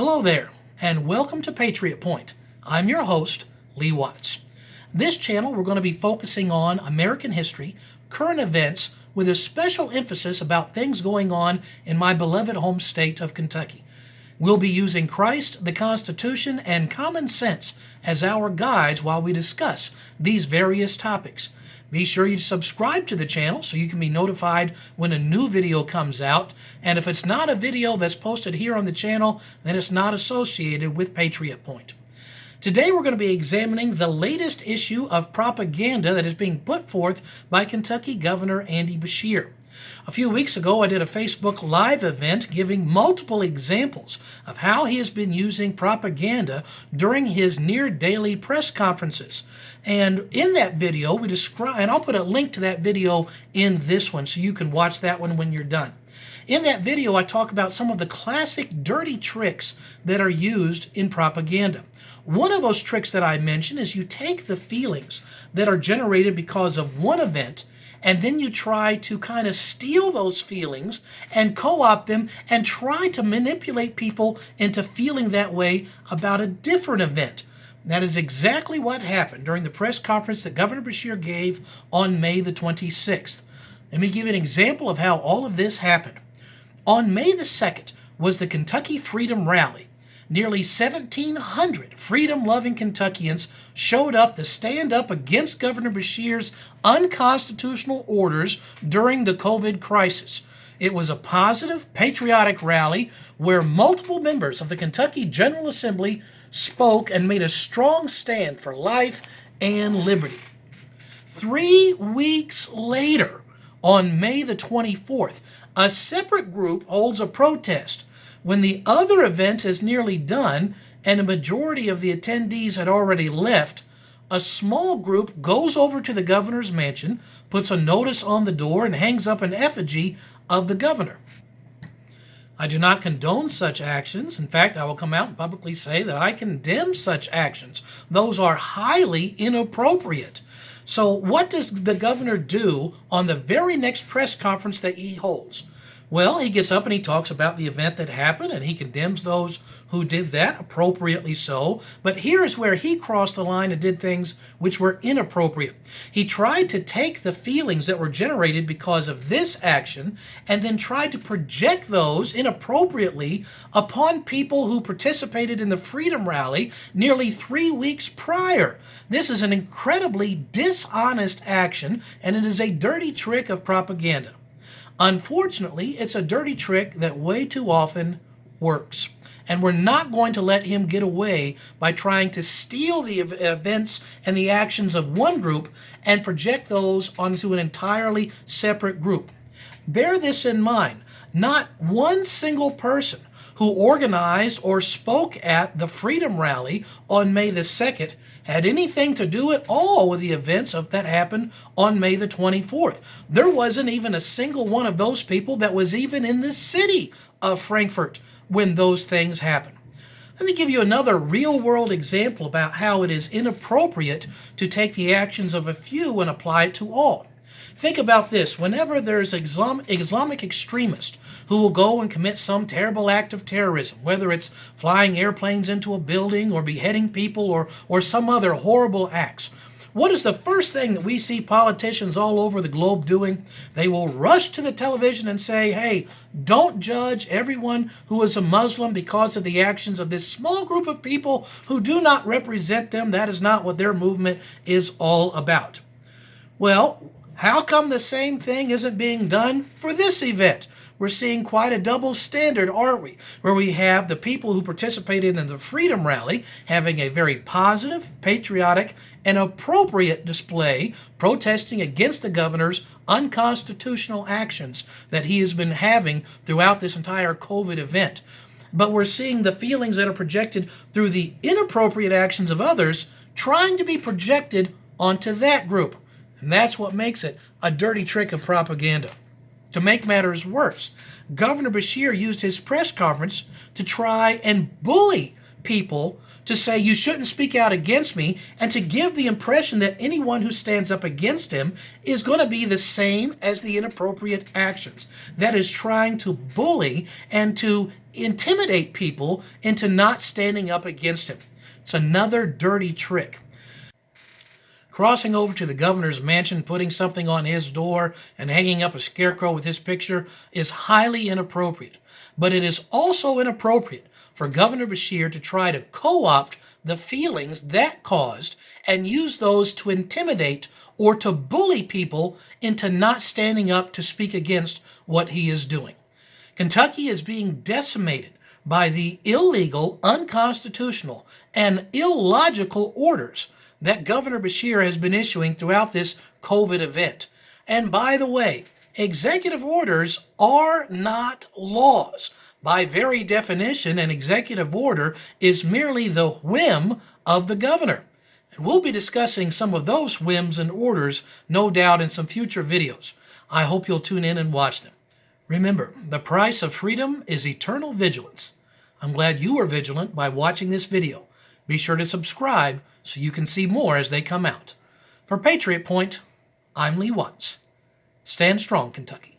Hello there, and welcome to Patriot Point. I'm your host, Lee Watts. This channel, we're going to be focusing on American history, current events, with a special emphasis about things going on in my beloved home state of Kentucky. We'll be using Christ, the Constitution, and common sense as our guides while we discuss these various topics. Be sure you subscribe to the channel so you can be notified when a new video comes out. And if it's not a video that's posted here on the channel, then it's not associated with Patriot Point. Today we're going to be examining the latest issue of propaganda that is being put forth by Kentucky Governor Andy Beshear. A few weeks ago, I did a Facebook Live event giving multiple examples of how he has been using propaganda during his near-daily press conferences. And in that video, we describe, and I'll put a link to that video in this one so you can watch that one when you're done. In that video, I talk about some of the classic dirty tricks that are used in propaganda. One of those tricks that I mentioned is you take the feelings that are generated because of one event, and then you try to kind of steal those feelings and co-opt them and try to manipulate people into feeling that way about a different event. That is exactly what happened during the press conference that Governor Beshear gave on May the 26th. Let me give you an example of how all of this happened. On May the 2nd was the Kentucky Freedom Rally. Nearly 1,700 freedom-loving Kentuckians showed up to stand up against Governor Beshear's unconstitutional orders during the COVID crisis. It was a positive, patriotic rally where multiple members of the Kentucky General Assembly spoke and made a strong stand for life and liberty. 3 weeks later, on May the 24th, a separate group holds a protest. When the other event is nearly done and a majority of the attendees had already left, a small group goes over to the governor's mansion, puts a notice on the door, and hangs up an effigy of the governor. I do not condone such actions. In fact, I will come out and publicly say that I condemn such actions. Those are highly inappropriate. So what does the governor do on the very next press conference that he holds? Well, he gets up and he talks about the event that happened, and he condemns those who did that, appropriately so. But here is where he crossed the line and did things which were inappropriate. He tried to take the feelings that were generated because of this action and then tried to project those inappropriately upon people who participated in the Freedom Rally nearly 3 weeks prior. This is an incredibly dishonest action, and it is a dirty trick of propaganda. Unfortunately, it's a dirty trick that way too often works. And we're not going to let him get away by trying to steal the events and the actions of one group and project those onto an entirely separate group. Bear this in mind. Not one single person who organized or spoke at the Freedom Rally on May the 2nd had anything to do at all with the events that happened on May the 24th. There wasn't even a single one of those people that was even in the city of Frankfort when those things happened. Let me give you another real-world example about how it is inappropriate to take the actions of a few and apply it to all. Think about this. Whenever there's Islamic extremists who will go and commit some terrible act of terrorism, whether it's flying airplanes into a building or beheading people or some other horrible acts, what is the first thing that we see politicians all over the globe doing? They will rush to the television and say, hey, don't judge everyone who is a Muslim because of the actions of this small group of people who do not represent them. That is not what their movement is all about. Well, how come the same thing isn't being done for this event? We're seeing quite a double standard, aren't we? Where we have the people who participated in the Freedom Rally having a very positive, patriotic, and appropriate display protesting against the governor's unconstitutional actions that he has been having throughout this entire COVID event. But we're seeing the feelings that are projected through the inappropriate actions of others trying to be projected onto that group. And that's what makes it a dirty trick of propaganda. To make matters worse, Governor Beshear used his press conference to try and bully people to say you shouldn't speak out against me, and to give the impression that anyone who stands up against him is going to be the same as the inappropriate actions. That is trying to bully and to intimidate people into not standing up against him. It's another dirty trick. Crossing over to the governor's mansion, putting something on his door, and hanging up a scarecrow with his picture is highly inappropriate. But it is also inappropriate for Governor Beshear to try to co-opt the feelings that caused and use those to intimidate or to bully people into not standing up to speak against what he is doing. Kentucky is being decimated by the illegal, unconstitutional, and illogical orders that Governor Beshear has been issuing throughout this COVID event. And by the way, executive orders are not laws. By very definition, an executive order is merely the whim of the governor. And we'll be discussing some of those whims and orders, no doubt, in some future videos. I hope you'll tune in and watch them. Remember, the price of freedom is eternal vigilance. I'm glad you are vigilant by watching this video. Be sure to subscribe so you can see more as they come out. For Patriot Point, I'm Lee Watts. Stand strong, Kentucky.